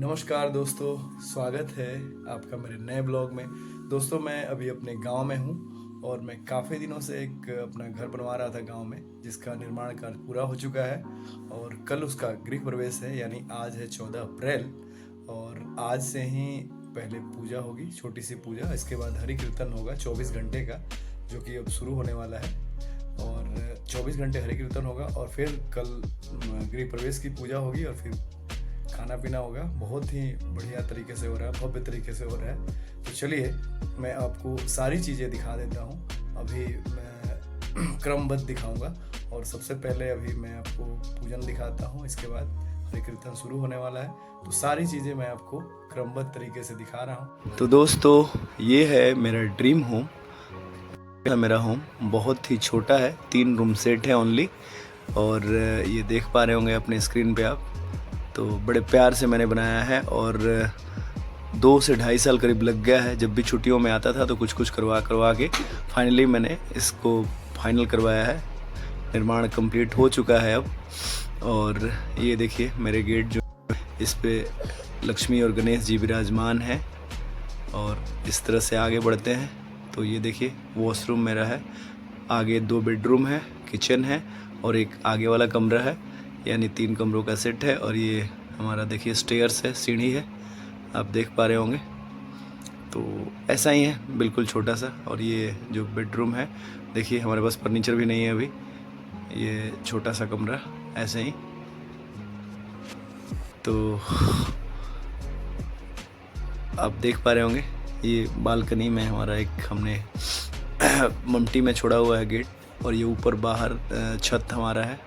नमस्कार दोस्तों, स्वागत है आपका मेरे नए ब्लॉग में। दोस्तों, मैं अभी अपने गांव में हूं और मैं काफ़ी दिनों से एक अपना घर बनवा रहा था गांव में, जिसका निर्माण कार्य पूरा हो चुका है और कल उसका गृह प्रवेश है। यानी आज है 14 अप्रैल और आज से ही पहले पूजा होगी, छोटी सी पूजा। इसके बाद हरि कीर्तन होगा 24 घंटे का, जो कि अब शुरू होने वाला है। और 24 घंटे हरि कीर्तन होगा और फिर कल गृह प्रवेश की पूजा होगी और फिर खाना पीना होगा। बहुत ही बढ़िया तरीके से हो रहा है, भव्य तरीके से हो रहा है। तो चलिए मैं आपको सारी चीज़ें दिखा देता हूँ। अभी मैं क्रमबद्ध दिखाऊंगा और सबसे पहले अभी मैं आपको पूजन दिखाता हूँ, इसके बाद हरि कीर्तन शुरू होने वाला है। तो सारी चीज़ें मैं आपको क्रमबद्ध तरीके से दिखा रहा हूँ। तो दोस्तों, ये है मेरा ड्रीम होम। मेरा होम बहुत ही छोटा है, 3 रूम सेट है ओनली। और ये देख पा रहे होंगे अपने स्क्रीन पे आप। तो बड़े प्यार से मैंने बनाया है और 2 से ढाई साल करीब लग गया है। जब भी छुट्टियों में आता था तो कुछ करवा के फाइनली मैंने इसको फाइनल करवाया है। निर्माण कंप्लीट हो चुका है अब। और ये देखिए मेरे गेट जो, इस पे लक्ष्मी और गणेश जी विराजमान हैं। और इस तरह से आगे बढ़ते हैं तो ये देखिए वॉशरूम मेरा है। आगे 2 बेडरूम है, किचन है और एक आगे वाला कमरा है, यानी 3 कमरों का सेट है। और ये हमारा देखिए स्टेयर्स है, सीढ़ी है, आप देख पा रहे होंगे। तो ऐसा ही है, बिल्कुल छोटा सा। और ये जो बेडरूम है, देखिए हमारे पास फर्नीचर भी नहीं है अभी। ये छोटा सा कमरा ऐसे ही। तो आप देख पा रहे होंगे, ये बालकनी में हमारा एक हमने ममटी में छोड़ा हुआ है गेट। और ये ऊपर बाहर छत हमारा है,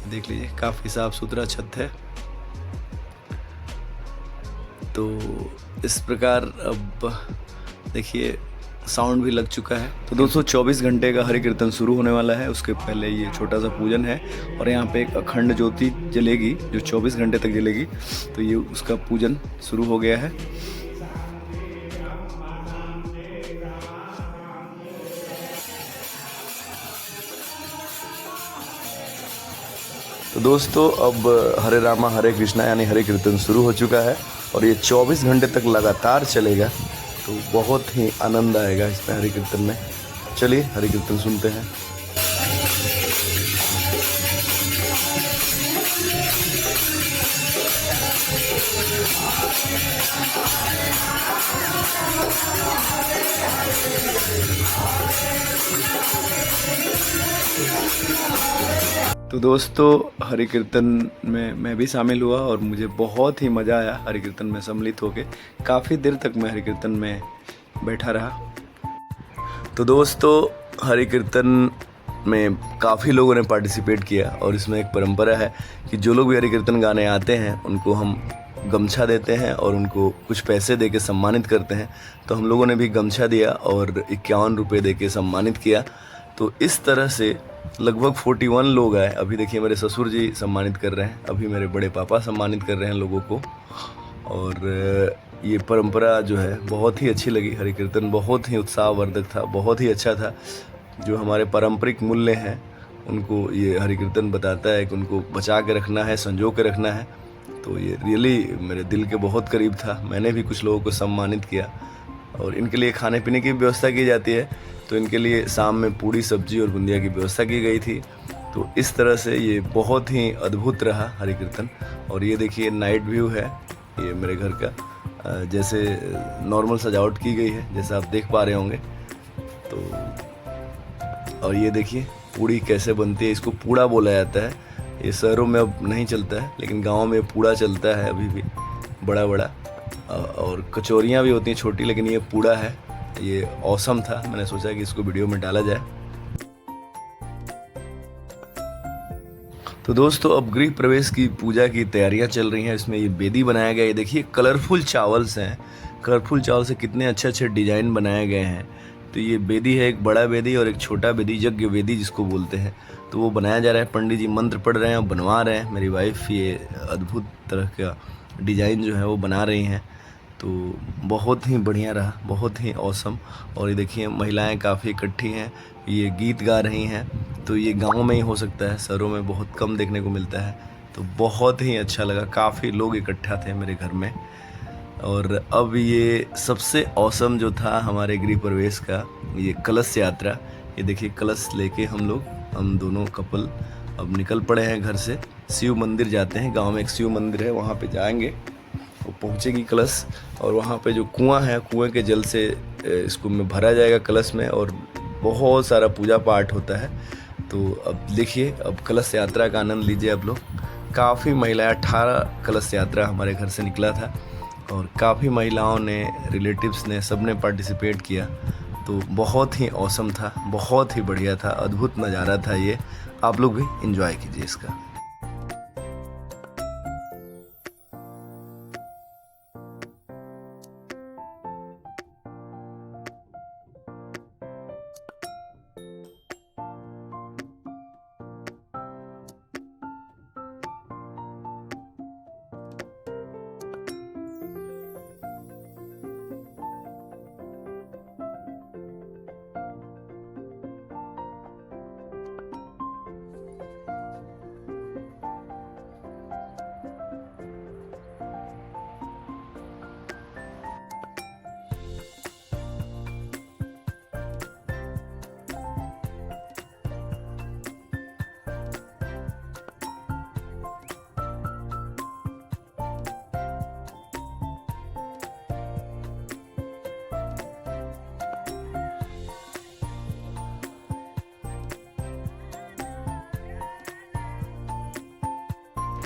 देख लीजिए काफ़ी साफ़ सुथरा छत है। तो इस प्रकार अब देखिए साउंड भी लग चुका है। तो दोस्तों 24 घंटे का हरि कीर्तन शुरू होने वाला है। उसके पहले ये छोटा सा पूजन है और यहाँ पे एक अखंड ज्योति जलेगी जो 24 घंटे तक जलेगी। तो ये उसका पूजन शुरू हो गया है। तो दोस्तों अब हरे रामा हरे कृष्णा यानी हरे कीर्तन शुरू हो चुका है और ये 24 घंटे तक लगातार चलेगा। तो बहुत ही आनंद आएगा इसमें हरे कीर्तन में। चलिए हरे कीर्तन सुनते हैं। तो दोस्तों हरि कीर्तन में मैं भी शामिल हुआ और मुझे बहुत ही मज़ा आया हरि कीर्तन में सम्मिलित होके। काफ़ी देर तक मैं हरि कीर्तन में बैठा रहा। तो दोस्तों हरि कीर्तन में काफ़ी लोगों ने पार्टिसिपेट किया और इसमें एक परंपरा है कि जो लोग भी हरि कीर्तन गाने आते हैं उनको हम गमछा देते हैं और उनको कुछ पैसे दे के सम्मानित करते हैं। तो हम लोगों ने भी गमछा दिया और 51 रुपये दे के सम्मानित किया। तो इस तरह से लगभग 41 लोग आए। अभी देखिए मेरे ससुर जी सम्मानित कर रहे हैं, अभी मेरे बड़े पापा सम्मानित कर रहे हैं लोगों को। और ये परंपरा जो है बहुत ही अच्छी लगी। हरि कीर्तन बहुत ही उत्साहवर्धक था, बहुत ही अच्छा था। जो हमारे पारंपरिक मूल्य हैं उनको ये हरि कीर्तन बताता है कि उनको बचा के रखना है, संजो के रखना है। तो ये रियली मेरे दिल के बहुत करीब था। मैंने भी कुछ लोगों को सम्मानित किया और इनके लिए खाने पीने की व्यवस्था की जाती है। तो इनके लिए शाम में पूड़ी सब्जी और बुंदिया की व्यवस्था की गई थी। तो इस तरह से ये बहुत ही अद्भुत रहा हरि कीर्तन। और ये देखिए नाइट व्यू है ये मेरे घर का, जैसे नॉर्मल सजावट की गई है जैसा आप देख पा रहे होंगे। तो और ये देखिए पूड़ी कैसे बनती है, इसको पूड़ा बोला जाता है। ये शहरों में अब नहीं चलता है लेकिन गाँव में पूड़ा चलता है अभी भी, बड़ा बड़ा। और कचौरियाँ भी होती हैं छोटी, लेकिन ये पूड़ा है। ये औसम था, मैंने सोचा कि इसको वीडियो में डाला जाए। तो दोस्तों अब गृह प्रवेश की पूजा की तैयारियां चल रही हैं। इसमें ये बेदी बनाया गया है, ये देखिए कलरफुल चावल्स हैं। कलरफुल चावल से कितने अच्छे अच्छे डिजाइन बनाए गए हैं। तो ये बेदी है, एक बड़ा बेदी और एक छोटा बेदी, यज्ञ बेदी जिसको बोलते हैं। तो वो बनाया जा रहा है, पंडित जी मंत्र पढ़ रहे हैं और बनवा रहे हैं। मेरी वाइफ ये अद्भुत तरह का डिजाइन जो है वो बना रही हैं। तो बहुत ही बढ़िया रहा, बहुत ही औसम। और ये देखिए महिलाएं काफ़ी इकट्ठी हैं, ये गीत गा रही हैं। तो ये गांव में ही हो सकता है, शहरों में बहुत कम देखने को मिलता है। तो बहुत ही अच्छा लगा, काफ़ी लोग इकट्ठा थे मेरे घर में। और अब ये सबसे औसम जो था हमारे गृह प्रवेश का, ये कलश यात्रा। ये देखिए कलश लेके हम दोनों कपल अब निकल पड़े हैं घर से। शिव मंदिर जाते हैं, गांव में एक शिव मंदिर है, वहाँ पे जाएंगे, वो पहुँचेगी कलश। और वहाँ पे जो कुआं है, कुएं के जल से इसको में भरा जाएगा कलश में, और बहुत सारा पूजा पाठ होता है। तो अब देखिए, अब कलश यात्रा का आनंद लीजिए आप लोग। काफ़ी महिलाएं, 18 कलश यात्रा हमारे घर से निकला था, और काफ़ी महिलाओं ने, रिलेटिव्स ने, सब ने पार्टिसिपेट किया। तो बहुत ही औसम था, बहुत ही बढ़िया था, अद्भुत नज़ारा था ये। आप लोग भी एंजॉय कीजिए इसका।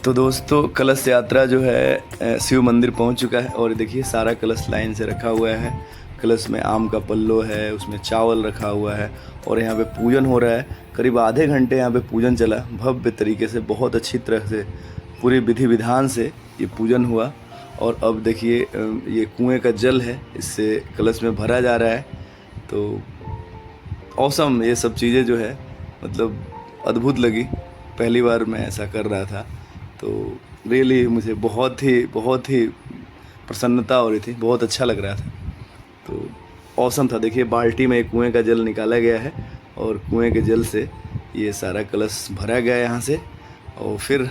तो दोस्तों, कलश यात्रा जो है शिव मंदिर पहुंच चुका है, और देखिए सारा कलश लाइन से रखा हुआ है। कलश में आम का पल्लो है, उसमें चावल रखा हुआ है, और यहाँ पे पूजन हो रहा है। करीब आधे घंटे यहाँ पे पूजन चला, भव्य तरीके से, बहुत अच्छी तरह से, पूरी विधि विधान से ये पूजन हुआ। और अब देखिए ये कुएँ का जल है, इससे कलश में भरा जा रहा है। तो औसम ये सब चीज़ें जो है, मतलब अद्भुत लगी। पहली बार मैं ऐसा कर रहा था, तो रियली मुझे बहुत ही प्रसन्नता हो रही थी, बहुत अच्छा लग रहा था। तो औसम था। देखिए बाल्टी में एक कुएं का जल निकाला गया है, और कुएं के जल से ये सारा कलश भरा गया यहाँ से, और फिर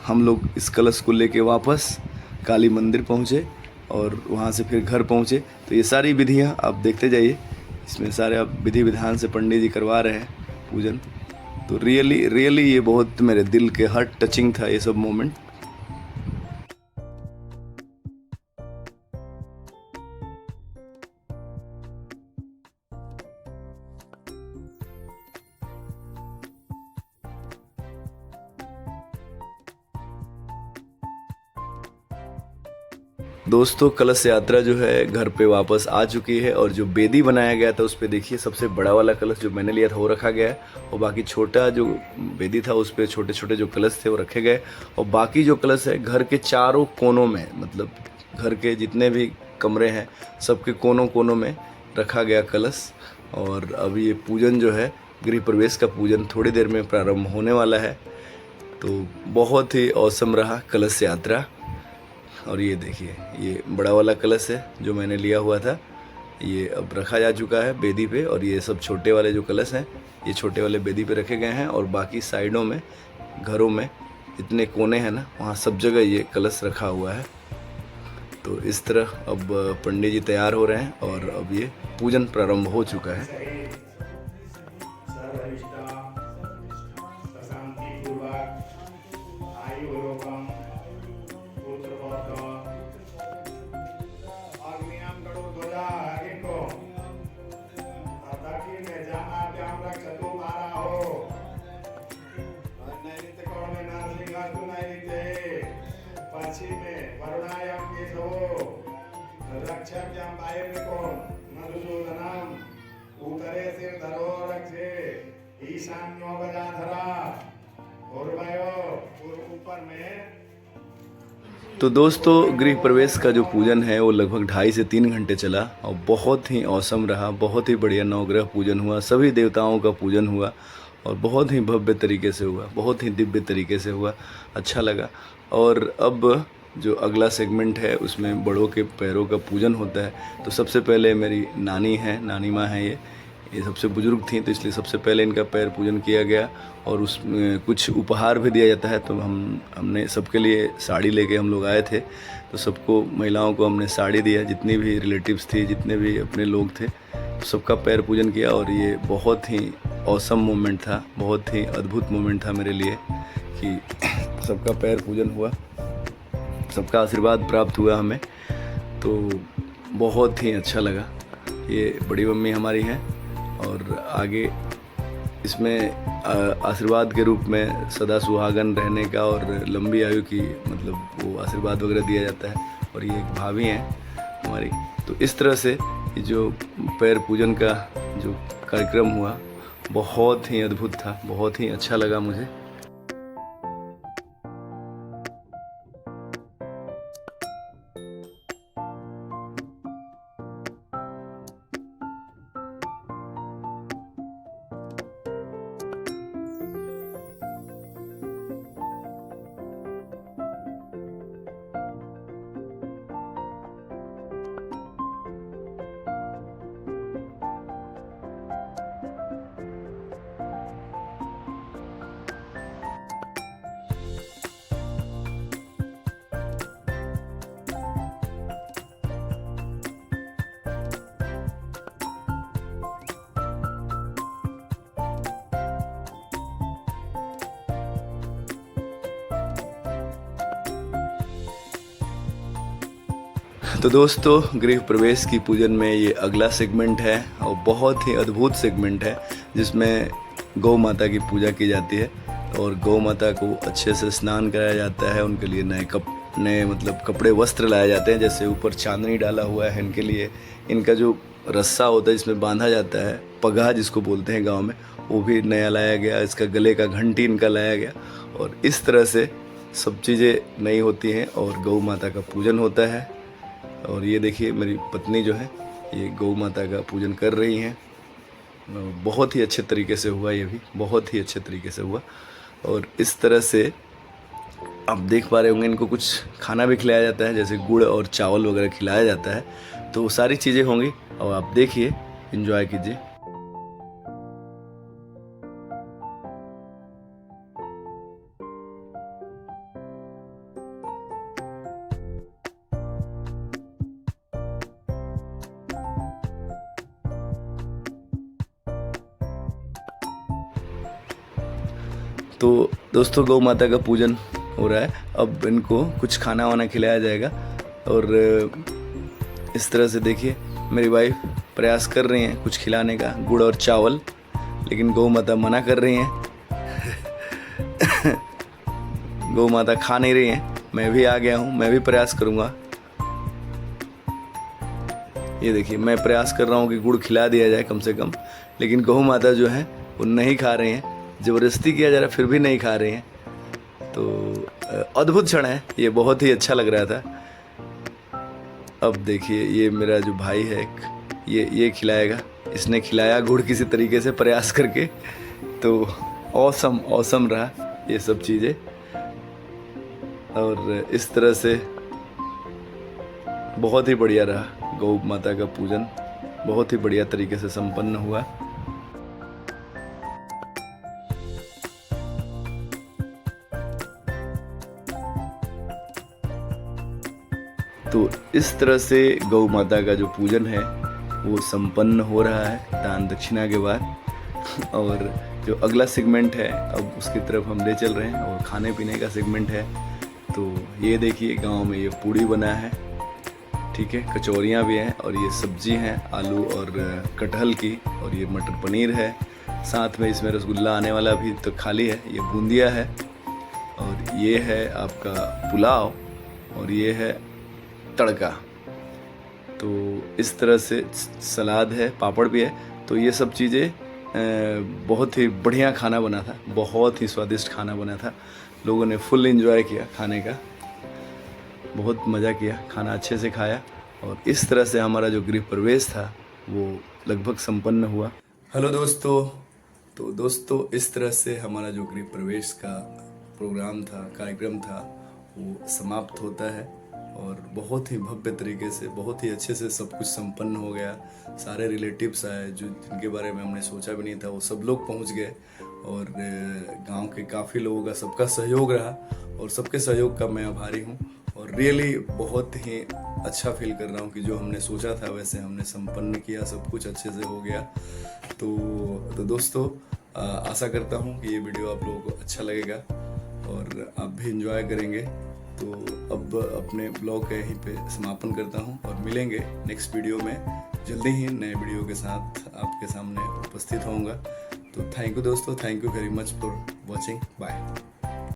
हम लोग इस कलश को लेके वापस काली मंदिर पहुँचे, और वहाँ से फिर घर पहुँचे। तो ये सारी विधियाँ आप देखते जाइए, इसमें सारे आप विधि विधान से पंडित जी करवा रहे हैं पूजन। तो रियली ये बहुत मेरे दिल के हार्ट टचिंग था ये सब मोमेंट। दोस्तों, कलश यात्रा जो है घर पे वापस आ चुकी है, और जो बेदी बनाया गया था उस पे देखिए सबसे बड़ा वाला कलश जो मैंने लिया था वो रखा गया है, और बाकी छोटा जो बेदी था उस पे छोटे छोटे जो कलश थे वो रखे गए। और बाकी जो कलश है घर के चारों कोनों में, मतलब घर के जितने भी कमरे हैं सबके कोनों कोनों में रखा गया कलश। और अब ये पूजन जो है, गृह प्रवेश का पूजन थोड़ी देर में प्रारंभ होने वाला है। तो बहुत ही औसम रहा कलश यात्रा। और ये देखिए, ये बड़ा वाला कलश है जो मैंने लिया हुआ था, ये अब रखा जा चुका है बेदी पे। और ये सब छोटे वाले जो कलश हैं, ये छोटे वाले बेदी पे रखे गए हैं, और बाकी साइडों में, घरों में इतने कोने हैं ना, वहाँ सब जगह ये कलश रखा हुआ है। तो इस तरह अब पंडित जी तैयार हो रहे हैं, और अब ये पूजन प्रारंभ हो चुका है। तो दोस्तों, गृह प्रवेश का जो पूजन है वो लगभग 2.5 से 3 घंटे चला, और बहुत ही औसम रहा, बहुत ही बढ़िया नवग्रह पूजन हुआ, सभी देवताओं का पूजन हुआ, और बहुत ही भव्य तरीके से हुआ, बहुत ही दिव्य तरीके से हुआ, अच्छा लगा। और अब जो अगला सेगमेंट है उसमें बड़ों के पैरों का पूजन होता है। तो सबसे पहले मेरी नानी है, नानी माँ है, ये सबसे बुजुर्ग थी, तो इसलिए सबसे पहले इनका पैर पूजन किया गया और उसमें कुछ उपहार भी दिया जाता है। तो हमने सबके लिए साड़ी लेके हम लोग आए थे, तो सबको महिलाओं को हमने साड़ी दिया, जितनी भी रिलेटिव्स थी, जितने भी अपने लोग थे, तो सबका पैर पूजन किया। और ये बहुत ही ऑसम मोमेंट था, बहुत ही अद्भुत मोमेंट था मेरे लिए कि सबका पैर पूजन हुआ, सबका आशीर्वाद प्राप्त हुआ हमें, तो बहुत ही अच्छा लगा। ये बड़ी मम्मी हमारी हैं और आगे इसमें आशीर्वाद के रूप में सदा सुहागन रहने का और लंबी आयु की मतलब वो आशीर्वाद वगैरह दिया जाता है। और ये एक भाभी हैं हमारी। तो इस तरह से ये जो पैर पूजन का जो कार्यक्रम हुआ बहुत ही अद्भुत था, बहुत ही अच्छा लगा मुझे। तो दोस्तों, गृह प्रवेश की पूजन में ये अगला सेगमेंट है और बहुत ही अद्भुत सेगमेंट है, जिसमें गौ माता की पूजा की जाती है और गौ माता को अच्छे से स्नान कराया जाता है। उनके लिए नए मतलब कपड़े वस्त्र लाए जाते हैं, जैसे ऊपर चांदनी डाला हुआ है इनके लिए। इनका जो रस्सा होता है जिसमें बांधा जाता है, पगहा जिसको बोलते हैं गाँव में, वो भी नया लाया गया। इसका गले का घंटी इनका लाया गया और इस तरह से सब चीज़ें नई होती हैं और गौ माता का पूजन होता है। और ये देखिए मेरी पत्नी जो है ये गौ माता का पूजन कर रही हैं। बहुत ही अच्छे तरीके से हुआ, ये भी बहुत ही अच्छे तरीके से हुआ। और इस तरह से आप देख पा रहे होंगे इनको कुछ खाना भी खिलाया जाता है, जैसे गुड़ और चावल वगैरह खिलाया जाता है। तो वो सारी चीज़ें होंगी और आप देखिए, एंजॉय कीजिए। तो दोस्तों, गौ माता का पूजन हो रहा है। अब इनको कुछ खाना वाना खिलाया जाएगा और इस तरह से देखिए मेरी वाइफ प्रयास कर रही हैं कुछ खिलाने का, गुड़ और चावल, लेकिन गौ माता मना कर रही हैं। गौ माता खा नहीं रही हैं। मैं भी आ गया हूँ, मैं भी प्रयास करूँगा। ये देखिए मैं प्रयास कर रहा हूँ कि गुड़ खिला दिया जाए कम से कम, लेकिन गौ माता जो है वो नहीं खा रही हैं। ज़बरदस्ती किया जा रहा है फिर भी नहीं खा रही हैं। तो अद्भुत क्षण है ये, बहुत ही अच्छा लग रहा था। अब देखिए ये मेरा जो भाई है ये खिलाएगा। इसने खिलाया गुड़ किसी तरीके से प्रयास करके, तो ऑसम रहा ये सब चीज़ें। और इस तरह से बहुत ही बढ़िया रहा। गौ माता का पूजन बहुत ही बढ़िया तरीके से संपन्न हुआ। तो इस तरह से गौ माता का जो पूजन है वो संपन्न हो रहा है दान दक्षिणा के बाद। और जो अगला सेगमेंट है अब उसकी तरफ हम ले चल रहे हैं और खाने पीने का सेगमेंट है। तो ये देखिए गांव में ये पूड़ी बना है, ठीक है, कचौरियाँ भी हैं और ये सब्जी हैं आलू और कटहल की, और ये मटर पनीर है। साथ में इसमें रसगुल्ला आने वाला भी तो खाली है, ये बूंदिया है, और ये है आपका पुलाव, और ये है तड़का। तो इस तरह से सलाद है, पापड़ भी है। तो ये सब चीज़ें बहुत ही बढ़िया खाना बना था, बहुत ही स्वादिष्ट खाना बना था। लोगों ने फुल एंजॉय किया खाने का, बहुत मज़ा किया, खाना अच्छे से खाया। और इस तरह से हमारा जो गृह प्रवेश था वो लगभग संपन्न हुआ। हेलो दोस्तों, तो दोस्तों इस तरह से हमारा जो गृह प्रवेश का प्रोग्राम था, कार्यक्रम था, वो समाप्त होता है। और बहुत ही भव्य तरीके से, बहुत ही अच्छे से सब कुछ संपन्न हो गया। सारे रिलेटिव्स आए जो जिनके बारे में हमने सोचा भी नहीं था, वो सब लोग पहुंच गए। और गांव के काफ़ी लोगों का सबका सहयोग रहा, और सबके सहयोग का मैं आभारी हूँ। और रियली बहुत ही अच्छा फील कर रहा हूँ कि जो हमने सोचा था वैसे हमने संपन्न किया, सब कुछ अच्छे से हो गया। तो दोस्तों, आशा करता हूँ कि ये वीडियो आप लोगों को अच्छा लगेगा और आप भी इंजॉय करेंगे। तो अब अपने ब्लॉग का यहीं पे समापन करता हूँ और मिलेंगे नेक्स्ट वीडियो में। जल्दी ही नए वीडियो के साथ आपके सामने उपस्थित होऊंगा। तो थैंक यू दोस्तों, thank you very much for watching. Bye.